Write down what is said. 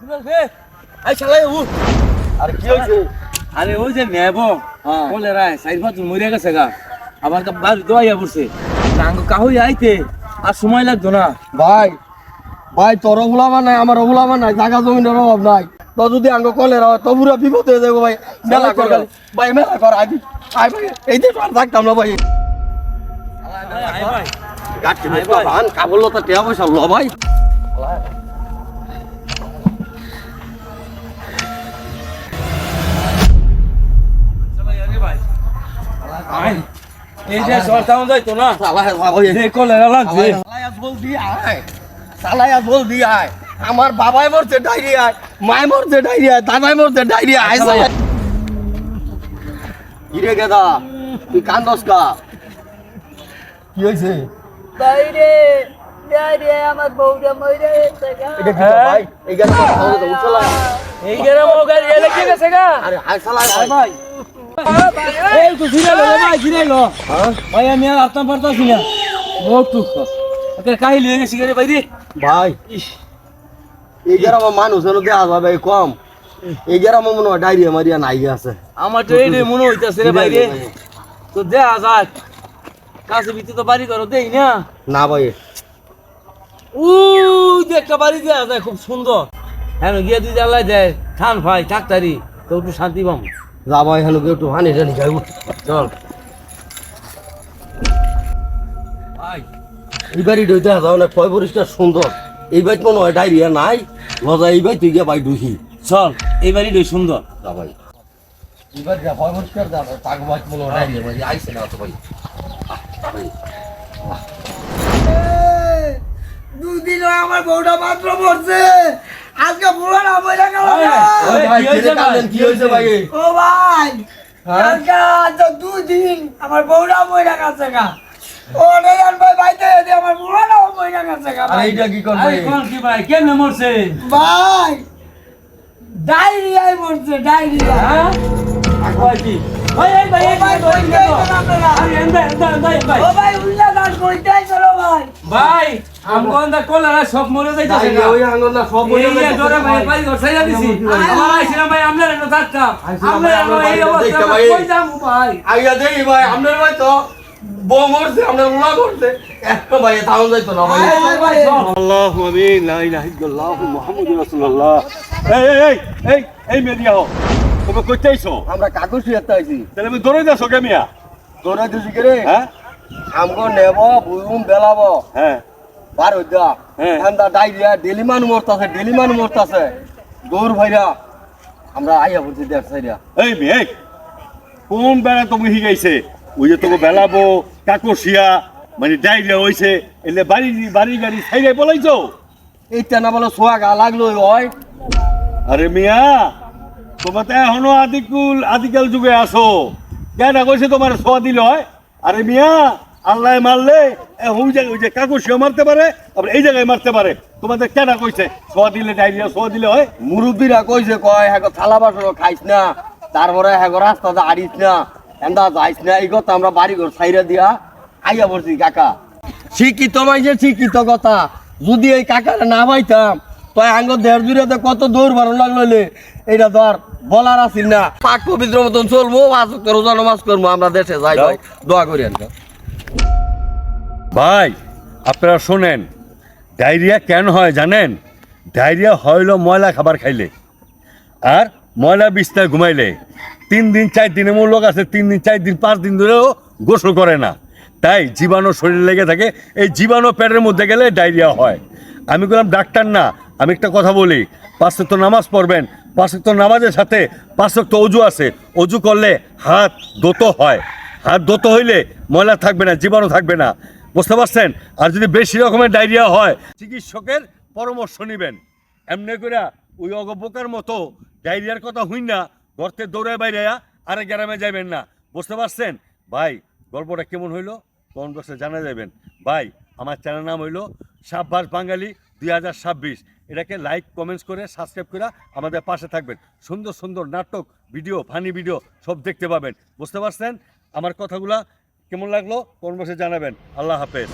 I শালাই উ আর কি হইছে? আরে ওই যে নেব কলেরা সাইড পাঁচ মরে গেছে গা আবার তো বাস দোয়া পড়ছে নাঙ্গ কাহুই আইতে আর সময় লাগতো না ভাই ভাই তোর ওগুলাবা নাই আমার ওগুলাবা নাই জায়গা জমিনের অভাব নাই তো যদি আঙ্গ কলেরা হয় তো পুরো বিপদ হয়ে যাবো ভাই মেলা কর ভাই মেলা কর আই আই ভাই এই যে আর থাকতাম না ভাই আই ভাই গাছ ভান কাবল তো টিয়া পয়সা ল ভাই এই যে সরতাম যাইতো না এই কলেরা লাগছে সালায়া বল দি আয় আমার বাবাই মরছে ডায়রিয়া মায় মরছে ডায়রিয়া দাদাই মরছে ডায়রিয়া আয় কিরে গেদা তুই কান্দস কা কি হয়েছে বাইরে বাইরে আমার বউটা মরে গেছে গা। এটা কি ভাই এই গান উঠলা এই গেরাম ও গাড়ি এলে কি গেছে গা আরে হাই সালায় ভাই এই তো ফিরে লো ভাই ফিরে লো ভাই আমি আর আপনার পারতাছি না বহুত দুঃখ ওকে কাহি লয়ে গেছি রে ভাই রে ভাই এই গ্রাম মানুষ হলো দেয়া যাবে কম এই গ্রাম মনে হয় ডায়রিয়া মারিয়া নাই আছে আমার তো এই মনে হইতাছে রে ভাই রে তো দেয়া যাক কাছে ভিতরে তো বাড়ি করো দেই না না ভাই উ একটা বাড়ি দেয়া যায় খুব সুন্দর হ্যাঁ গিয়ে দুই জ্বালাই দেয় ঠান ভাই ডাক্তারি তো একটু শান্তি পাবো যা ভাই হলো একটু হানি টানি খাই চল ভাই এই বাড়ি ডইতে যাও না কয় পরিষ্কার সুন্দর এই বাড়ি মনে হয় ডায়রিয়া নাই লজা এই বাড়ি তুই গিয়ে ভাই ঢুকি চল এই বাড়িটাই সুন্দর যা ভাই এবার যা কয় পরিষ্কার যা পাগ বাজ মনে হয় ডায়রিয়া ভাই আইছে না তো ভাই দুদিন হয় আমার বউটা মাত্র মরছে আজকে পুরো না মরে গেল কি হয়েছে ভাই ও ভাই আজকে আজ দুদিন আমার বউটা মরে গেছে গা ও নেই আর ভাই বাইতে যদি আমার পুরো না মরে গেছে গা আরে এইটা কি করবে আরে কোন কি ভাই কেন মরছে ভাই ডায়রিয়ায় মরছে ডায়রিয়া হ্যাঁ ভাই কি ভাই এই ভাই এই ভাই ভাই আরে এন্ডা ভাই ও ভাই উল্লা দান কইতে চলো ভাই ভাই আমগন্দা কলারা সব মরে যাইতাছে ডায়রিয়া ওই আঙ্গুল না সব বলে এই জোরে ভাই ভাই গছাইয়া দিছি আমার আইছিলাম ভাই আমনের একটা ধাক্কা আমনের এই অবস্থা কই যাম ভাই আইয়া দেই ভাই আপনার ভাই তো বউ মরছে আপনার উলা করছে একটা ভাই তাও যাইতো না ভাই আল্লাহু আমিন লা ইলাহা ইল্লাল্লাহ মুহাম্মাদুর রাসূলুল্লাহ এই মেদিয়া হো তুমি কইতে আইছো আমরা কাগজ ইয়াতে আইছি তাহলে আমি দৌড়াই যাচ্ছ কে মিয়া তোরা দিছি কে রে হ্যাঁ আমগো নেব বুম বেলাবো হ্যাঁ বার হইদা হ্যাঁ। এন্ডা ডায়রিয়া ডেলি মানু মরতাছে দূর ভাইরা আমরা আইয়া বলছি দেখ সাইরা এই মেয়ে কোন বেলা তুমি শিখাইছে ওই যে তোকে বেলাবো কাকসিয়া মানে ডায়রিয়া হইছে এলে বাড়ি গাড়ি ছাইরে বলাইছো এইটা না বলো সোয়া গা লাগলো হয় আরে মিয়া তোমার তো এখনো আদিকাল যুগে আসো কেন কইছে তোমার ছোঁয়া দিল হয় আরে মিয়া আল্লাহ মারলে ওই যে কাকসিয়া মারতে পারে আবার এই জায়গায় মারতে পারে তোমাদের কেন কইছে ছোঁয়া দিলে ডায়রিয়া ছোঁয়া দিলে হয় মুরব্বীরা কইছে কয় হ্যাঁ থালা বাসন খাইস না তারপরে হ্যাঁ রাস্তাতে আড়িস না এন্দা যাইস না এই কথা আমরা বাড়ি ঘর ছাইরা দিয়া আইয়া পড়ছি কাকা শিক্ষিত মাইছে শিক্ষিত কথা যদি এই কাকারে না পাইতাম তো আঙ্গ দেড় দূরে কত দৌড় বারো লাগলো এইটা ধর বলার আসিল না পাক পবিত্র মতন চলবো রোজা নামাজ করবো আমরা দেশে যাই ভাই দোয়া করি ভাই আপনারা শোনেন ডায়রিয়া কেন হয় জানেন ডায়রিয়া হইল ময়লা খাবার খাইলে আর ময়লা বিছনায় ঘুমাইলে 3 দিন 4 দিন এমন লোক আছে 3 দিন 4 দিন 5 দিন ধরেও গোসল করে না তাই জীবাণু শরীরে লেগে থাকে এই জীবাণু পেটের মধ্যে গেলে ডায়রিয়া হয় আমি বললাম ডাক্তার না আমি একটা কথা বলি 5 ওয়াক্ত নামাজ পড়বেন 5 ওয়াক্ত নামাজের সাথে 5 ওয়াক্ত অজু আছে অজু করলে হাত ধুতো হয় হাত ধুতো হইলে ময়লা থাকবে না জীবাণু থাকবে না বুঝতে পারছেন আর যদি বেশি রকমের ডায়রিয়া হয় চিকিৎসকের পরামর্শ নেবেন এমনি করে ওই অগবোকার মতো ডায়রিয়ার কথা হই না গর্তে দৌড়ায় বাইরে আরে গ্রামে যাবেন না বুঝতে পারছেন ভাই গল্পটা কেমন হইলো কোন বসে জানা যাবেন ভাই আমার চ্যানেল নাম হইলো সাব্বাস বাঙালি 2026 এটাকে লাইক কমেন্টস করে সাবস্ক্রাইব করে আমাদের পাশে থাকবেন সুন্দর সুন্দর নাটক ভিডিও ফানি ভিডিও সব দেখতে পাবেন বুঝতে পারছেন আমার কথাগুলা কেমন লাগলো কোন বসে জানাবেন আল্লাহ হাফেজ